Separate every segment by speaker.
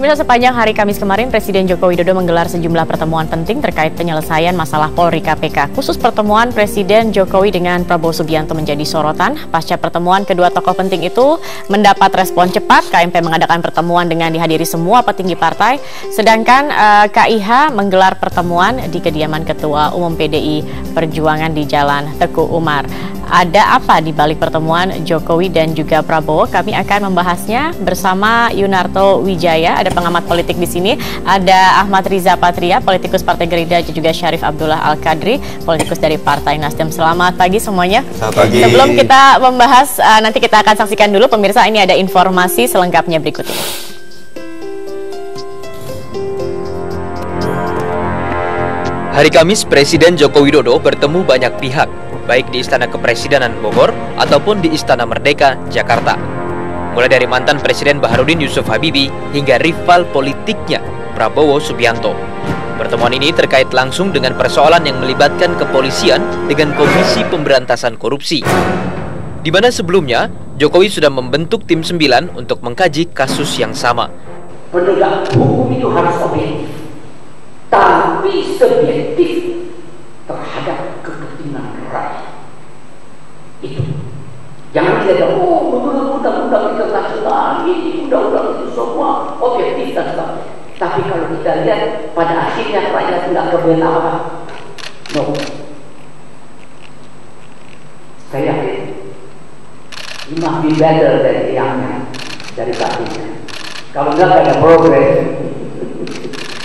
Speaker 1: Pemirsa, sepanjang hari Kamis kemarin, Presiden Joko Widodo menggelar sejumlah pertemuan penting terkait penyelesaian masalah Polri KPK. Khusus pertemuan Presiden Jokowi dengan Prabowo Subianto menjadi sorotan. Pasca pertemuan kedua tokoh penting itu mendapat respon cepat. KMP mengadakan pertemuan dengan dihadiri semua petinggi partai. Sedangkan KIH menggelar pertemuan di kediaman Ketua Umum PDI Perjuangan di Jalan Teguh Umar. Ada apa di balik pertemuan Jokowi dan juga Prabowo? Kami akan membahasnya bersama Yunarto Wijaya, ada pengamat politik di sini, ada Ahmad Riza Patria, politikus Partai Gerindra, dan juga Syarif Abdullah Al-Kadri, politikus dari Partai Nasdem. Selamat pagi semuanya.
Speaker 2: Selamat pagi.
Speaker 1: Sebelum kita membahas, nanti kita akan saksikan dulu pemirsa, ini ada informasi selengkapnya berikut ini.
Speaker 3: Hari Kamis, Presiden Joko Widodo bertemu banyak pihak, baik di Istana Kepresidenan Bogor ataupun di Istana Merdeka, Jakarta. Mulai dari mantan Presiden Baharudin Yusuf Habibie hingga rival politiknya, Prabowo Subianto. Pertemuan ini terkait langsung dengan persoalan yang melibatkan kepolisian dengan Komisi Pemberantasan Korupsi. Di mana sebelumnya, Jokowi sudah membentuk tim 9 untuk mengkaji kasus yang sama.
Speaker 4: Penegak hukum itu harus objektif, tapi subjektif terhadap kepentingan rakyat. Itu jangan kita menurut undang-undang internasional ini, undang-undang itu semua objektif dan sebagainya. Tapi kalau kita lihat pada akhirnya rakyat tidak kebenaran. No, saya yakin it must be better dari yang dari tadinya. Kalau nggak ada progres.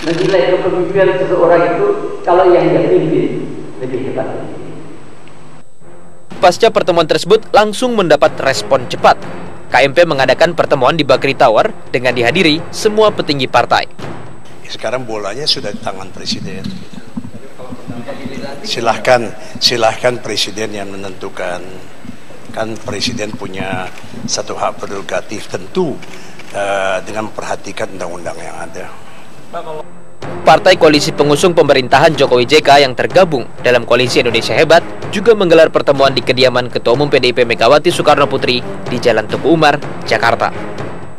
Speaker 4: Menilai kepemimpinan seseorang itu kalau yang dia pimpin lebih hebat.
Speaker 3: Pasca pertemuan tersebut langsung mendapat respon cepat. KMP mengadakan pertemuan di Bakri Tower dengan dihadiri semua petinggi partai.
Speaker 2: Sekarang bolanya sudah di tangan Presiden. Silahkan Presiden yang menentukan. Kan Presiden punya satu hak prerogatif tentu dengan memperhatikan undang-undang yang ada.
Speaker 3: Partai koalisi pengusung pemerintahan Jokowi JK yang tergabung dalam Koalisi Indonesia Hebat juga menggelar pertemuan di kediaman Ketua Umum PDIP Megawati Soekarno Putri di Jalan Teguh Umar, Jakarta.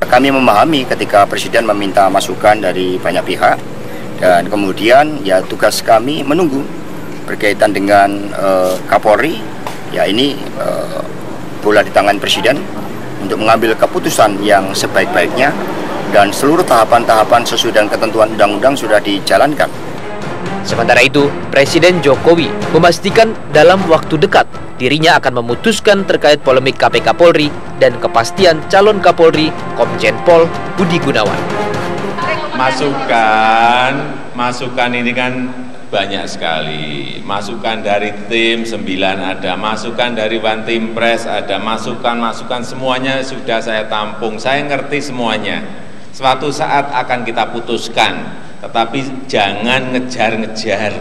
Speaker 5: Kami memahami ketika Presiden meminta masukan dari banyak pihak, dan kemudian ya tugas kami menunggu berkaitan dengan Kapolri. Ya ini bola di tangan Presiden untuk mengambil keputusan yang sebaik-baiknya. Dan seluruh tahapan-tahapan sesuai dengan ketentuan undang-undang sudah dijalankan.
Speaker 3: Sementara itu, Presiden Jokowi memastikan dalam waktu dekat dirinya akan memutuskan terkait polemik KPK Polri dan kepastian calon Kapolri Komjen Pol Budi Gunawan.
Speaker 6: Masukan ini kan banyak sekali. Masukan dari tim 9 ada, masukan dari One Team Press ada, masukan semuanya sudah saya tampung. Saya ngerti semuanya. Suatu saat akan kita putuskan, tetapi jangan ngejar-ngejar.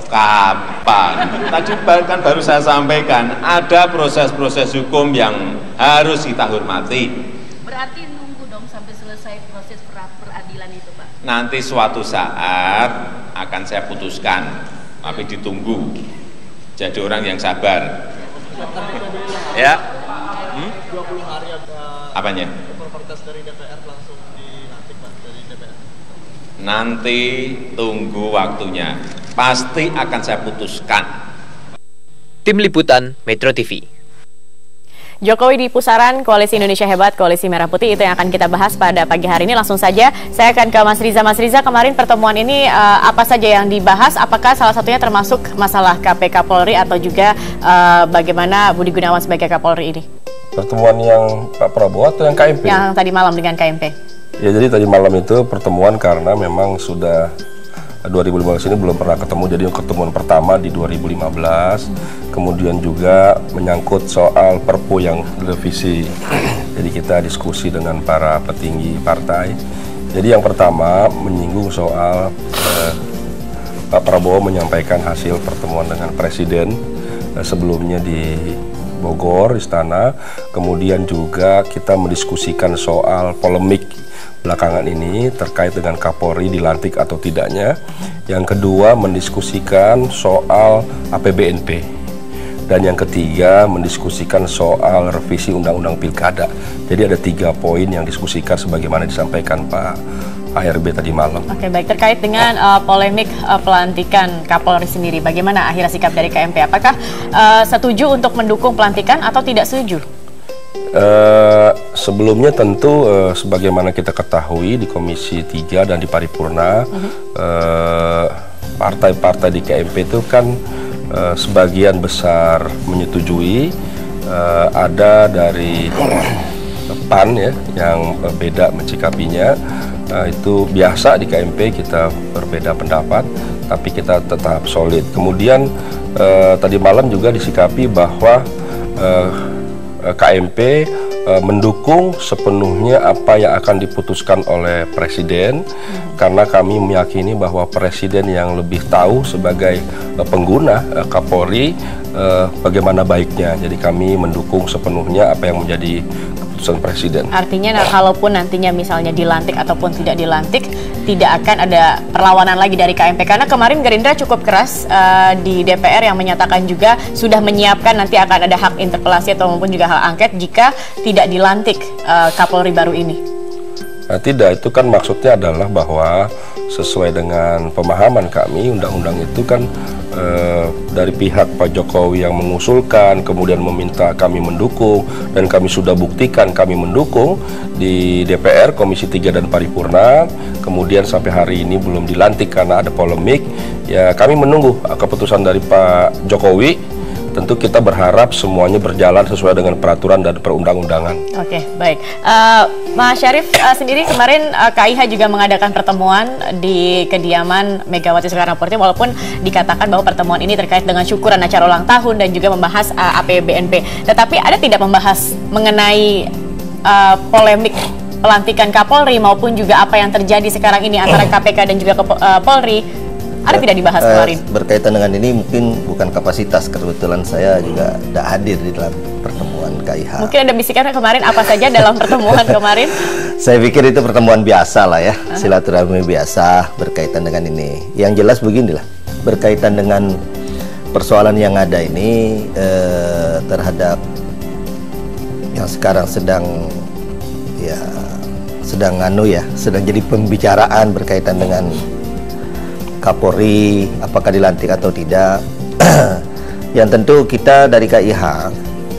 Speaker 6: Kapan? Tadi kan baru saya sampaikan, ada proses-proses hukum yang harus kita hormati.
Speaker 7: Berarti nunggu dong sampai selesai proses peradilan itu, Pak?
Speaker 6: Nanti suatu saat akan saya putuskan, tapi ditunggu. Jadi orang yang sabar. Ya.
Speaker 8: 20 hari
Speaker 6: apanya?
Speaker 8: Dari DPR langsung dilantik, Pak, dari DPR.
Speaker 6: Nanti tunggu waktunya. Pasti akan saya putuskan.
Speaker 3: Tim Liputan Metro TV.
Speaker 1: Jokowi di pusaran Koalisi Indonesia Hebat, Koalisi Merah Putih, itu yang akan kita bahas pada pagi hari ini. Langsung saja saya akan ke Mas Riza. Mas Riza, kemarin pertemuan ini apa saja yang dibahas? Apakah salah satunya termasuk masalah KPK Polri atau juga bagaimana Budi Gunawan sebagai Kapolri ini?
Speaker 9: Pertemuan yang Pak Prabowo atau yang KMP?
Speaker 1: Yang tadi malam dengan KMP.
Speaker 9: Ya, jadi tadi malam itu pertemuan karena memang sudah 2015 ini belum pernah ketemu, jadi pertemuan pertama di 2015. Kemudian juga menyangkut soal Perpu yang direvisi. Jadi kita diskusi dengan para petinggi partai. Jadi yang pertama menyinggung soal Pak Prabowo menyampaikan hasil pertemuan dengan Presiden sebelumnya di Bogor, Istana. Kemudian juga kita mendiskusikan soal polemik belakangan ini terkait dengan Kapolri dilantik atau tidaknya. Yang kedua mendiskusikan soal APBNP. dan yang ketiga mendiskusikan soal revisi Undang-Undang Pilkada. Jadi ada 3 poin yang diskusikan sebagaimana disampaikan Pak ARB tadi malam.
Speaker 1: Oke, baik. Terkait dengan polemik pelantikan Kapolri sendiri, bagaimana akhirnya sikap dari KMP? Apakah setuju untuk mendukung pelantikan atau tidak setuju?
Speaker 9: Sebelumnya tentu sebagaimana kita ketahui di Komisi 3 dan di Paripurna, partai-partai di KMP itu kan sebagian besar menyetujui, ada dari PAN ya yang beda mencikapinya. Itu biasa di KMP kita berbeda pendapat, tapi kita tetap solid. Kemudian tadi malam juga disikapi bahwa KMP mendukung sepenuhnya apa yang akan diputuskan oleh Presiden, karena kami meyakini bahwa Presiden yang lebih tahu sebagai pengguna Kapolri bagaimana baiknya. Jadi kami mendukung sepenuhnya apa yang menjadi keputusan Presiden.
Speaker 1: Artinya kalaupun nantinya misalnya dilantik ataupun tidak dilantik, tidak akan ada perlawanan lagi dari KMP, karena kemarin Gerindra cukup keras di DPR yang menyatakan juga sudah menyiapkan nanti akan ada hak interpelasi atau maupun juga hak angket jika tidak dilantik Kapolri baru ini.
Speaker 9: Nah, tidak, itu kan maksudnya adalah bahwa sesuai dengan pemahaman kami, undang-undang itu kan dari pihak Pak Jokowi yang mengusulkan, kemudian meminta kami mendukung, dan kami sudah buktikan kami mendukung di DPR, Komisi 3 dan Paripurna. Kemudian sampai hari ini belum dilantik karena ada polemik. Ya, kami menunggu keputusan dari Pak Jokowi. Tentu kita berharap semuanya berjalan sesuai dengan peraturan dan perundang-undangan.
Speaker 1: Oke, baik. Mas Syarif sendiri kemarin KIH juga mengadakan pertemuan di kediaman Megawati Soekarnoputri, walaupun dikatakan bahwa pertemuan ini terkait dengan syukuran acara ulang tahun dan juga membahas APBNP. Tetapi ada tidak membahas mengenai polemik pelantikan Kapolri maupun juga apa yang terjadi sekarang ini antara KPK dan juga Polri? Ada tidak dibahas kemarin?
Speaker 10: Berkaitan dengan ini mungkin bukan kapasitas, kebetulan saya juga tidak hadir di dalam pertemuan KIH.
Speaker 1: Mungkin Anda bisikan kemarin apa saja dalam pertemuan kemarin?
Speaker 10: Saya pikir itu pertemuan biasa lah ya, silaturahmi biasa berkaitan dengan ini. Yang jelas beginilah, berkaitan dengan persoalan yang ada ini terhadap yang sekarang sedang jadi pembicaraan berkaitan dengan Kapolri, apakah dilantik atau tidak. Yang tentu kita dari KIH,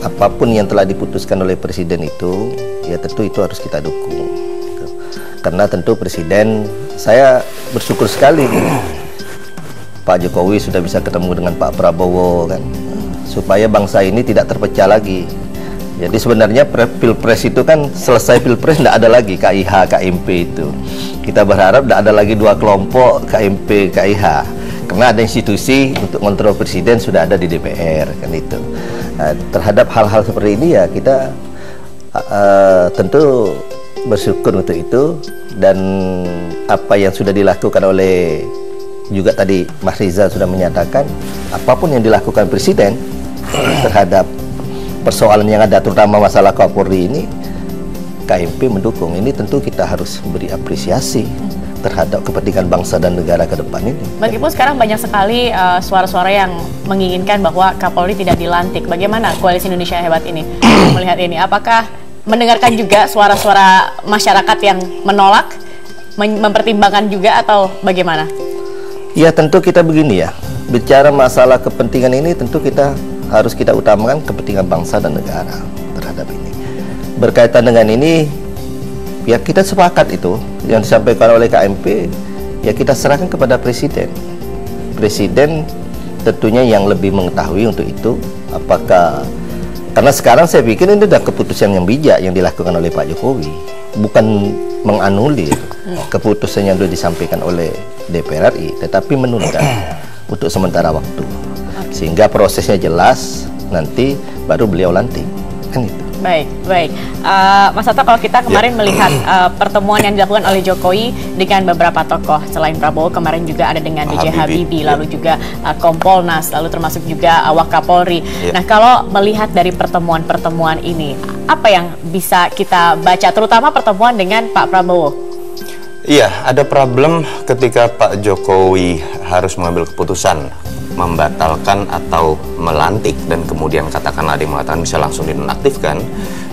Speaker 10: apapun yang telah diputuskan oleh Presiden itu, ya tentu itu harus kita dukung. Karena tentu Presiden, saya bersyukur sekali Pak Jokowi sudah bisa ketemu dengan Pak Prabowo kan, supaya bangsa ini tidak terpecah lagi. Jadi sebenarnya Pilpres itu kan selesai Pilpres tidak ada lagi KIH, KMP itu. Kita berharap tidak ada lagi dua kelompok KMP, KIH. Karena ada institusi untuk kontrol Presiden sudah ada di DPR kan itu. Nah, terhadap hal-hal seperti ini ya kita tentu bersyukur untuk itu, dan apa yang sudah dilakukan oleh juga tadi Mas Riza sudah menyatakan, apapun yang dilakukan Presiden terhadap persoalan yang ada terutama masalah Kapolri ini, KMP mendukung. Ini tentu kita harus beri apresiasi terhadap kepentingan bangsa dan negara ke depan ini.
Speaker 1: Meskipun sekarang banyak sekali suara-suara yang menginginkan bahwa Kapolri tidak dilantik. Bagaimana Koalisi Indonesia Hebat ini melihat ini? Apakah mendengarkan juga suara-suara masyarakat yang menolak, mempertimbangkan juga, atau bagaimana?
Speaker 10: Ya tentu kita begini ya, bicara masalah kepentingan ini tentu kita harus kita utamakan kepentingan bangsa dan negara terhadap ini. Berkaitan dengan ini, ya kita sepakat itu yang disampaikan oleh KMP, ya kita serahkan kepada Presiden. Presiden tentunya yang lebih mengetahui untuk itu. Apakah, karena sekarang saya pikir ini adalah keputusan yang bijak yang dilakukan oleh Pak Jokowi, bukan menganulir keputusan yang sudah disampaikan oleh DPR RI, tetapi menunda untuk sementara waktu. Sehingga prosesnya jelas, nanti baru beliau lantik kan itu.
Speaker 1: Baik, baik. Mas Hatta, kalau kita kemarin melihat pertemuan yang dilakukan oleh Jokowi dengan beberapa tokoh selain Prabowo, kemarin juga ada dengan B.J. Habibie, lalu juga Kompolnas, lalu termasuk juga Wakapolri. Nah, kalau melihat dari pertemuan-pertemuan ini, apa yang bisa kita baca, terutama pertemuan dengan Pak Prabowo?
Speaker 11: Iya, ada problem ketika Pak Jokowi harus mengambil keputusan membatalkan atau melantik dan kemudian katakanlah ada yang mengatakan bisa langsung dinonaktifkan,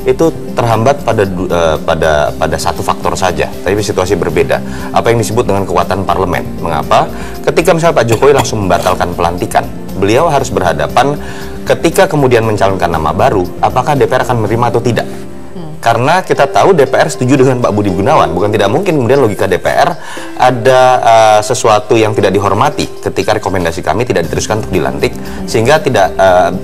Speaker 11: itu terhambat pada satu faktor saja, tapi situasi berbeda. Apa yang disebut dengan kekuatan parlemen. Mengapa? Ketika misalnya Pak Jokowi langsung membatalkan pelantikan, beliau harus berhadapan ketika kemudian mencalonkan nama baru, apakah DPR akan menerima atau tidak? Karena kita tahu DPR setuju dengan Pak Budi Gunawan. Bukan tidak mungkin kemudian logika DPR ada sesuatu yang tidak dihormati ketika rekomendasi kami tidak diteruskan untuk dilantik, sehingga tidak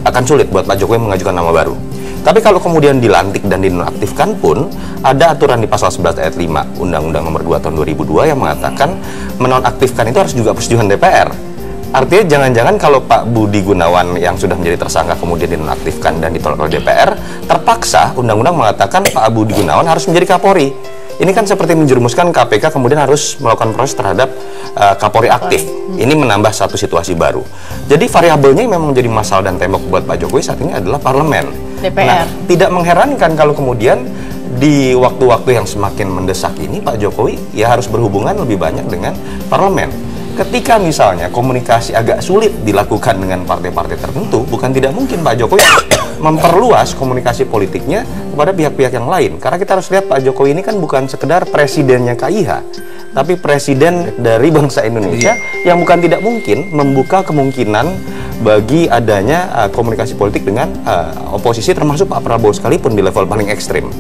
Speaker 11: akan sulit buat Pak Jokowi mengajukan nama baru. Tapi kalau kemudian dilantik dan dinonaktifkan pun, ada aturan di pasal 11 ayat 5 Undang-Undang Nomor 2 Tahun 2002 yang mengatakan menonaktifkan itu harus juga persetujuan DPR. Artinya jangan-jangan kalau Pak Budi Gunawan yang sudah menjadi tersangka kemudian dinonaktifkan dan ditolak oleh DPR, terpaksa undang-undang mengatakan Pak Budi Gunawan harus menjadi Kapolri. Ini kan seperti menjerumuskan KPK kemudian harus melakukan proses terhadap Kapolri aktif. Ini menambah satu situasi baru. Jadi variabelnya yang memang menjadi masalah dan tembok buat Pak Jokowi saat ini adalah parlemen.
Speaker 1: DPR.
Speaker 11: Nah, tidak mengherankan kalau kemudian di waktu-waktu yang semakin mendesak ini Pak Jokowi ya harus berhubungan lebih banyak dengan parlemen. Ketika misalnya komunikasi agak sulit dilakukan dengan partai-partai tertentu, bukan tidak mungkin Pak Jokowi memperluas komunikasi politiknya kepada pihak-pihak yang lain. Karena kita harus lihat Pak Jokowi ini kan bukan sekedar presidennya KIH, tapi presiden dari bangsa Indonesia yang bukan tidak mungkin membuka kemungkinan bagi adanya komunikasi politik dengan oposisi, termasuk Pak Prabowo sekalipun di level paling ekstrim.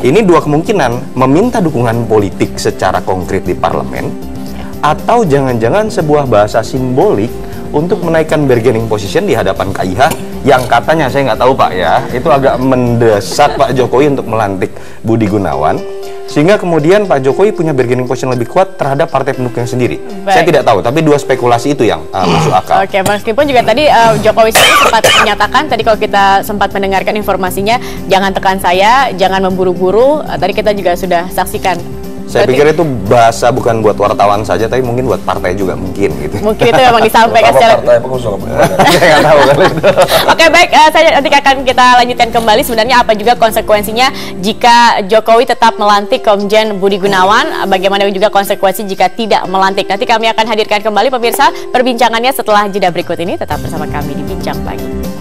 Speaker 11: Ini dua kemungkinan, meminta dukungan politik secara konkret di parlemen, atau jangan-jangan sebuah bahasa simbolik untuk menaikkan bargaining position di hadapan KIH yang katanya, saya nggak tahu Pak ya, itu agak mendesak Pak Jokowi untuk melantik Budi Gunawan, sehingga kemudian Pak Jokowi punya bargaining position lebih kuat terhadap partai pendukungnya sendiri. Baik. Saya tidak tahu, tapi dua spekulasi itu yang masuk akal.
Speaker 1: Oke, meskipun juga tadi Jokowi sendiri sempat menyatakan, tadi kalau kita sempat mendengarkan informasinya, jangan tekan saya, jangan memburu-buru, tadi kita juga sudah saksikan.
Speaker 11: Saya pikir itu bahasa bukan buat wartawan saja, tapi mungkin buat partai juga mungkin gitu.
Speaker 1: Mungkin itu memang disampaikan secara
Speaker 11: partai pengusung. Saya nggak tahu kan.
Speaker 1: Oke, baik, saya nanti akan kita lanjutkan kembali sebenarnya apa juga konsekuensinya jika Jokowi tetap melantik Komjen Budi Gunawan, bagaimana juga konsekuensi jika tidak melantik. Nanti kami akan hadirkan kembali pemirsa perbincangannya setelah jeda berikut ini. Tetap bersama kami di Bincang Pagi.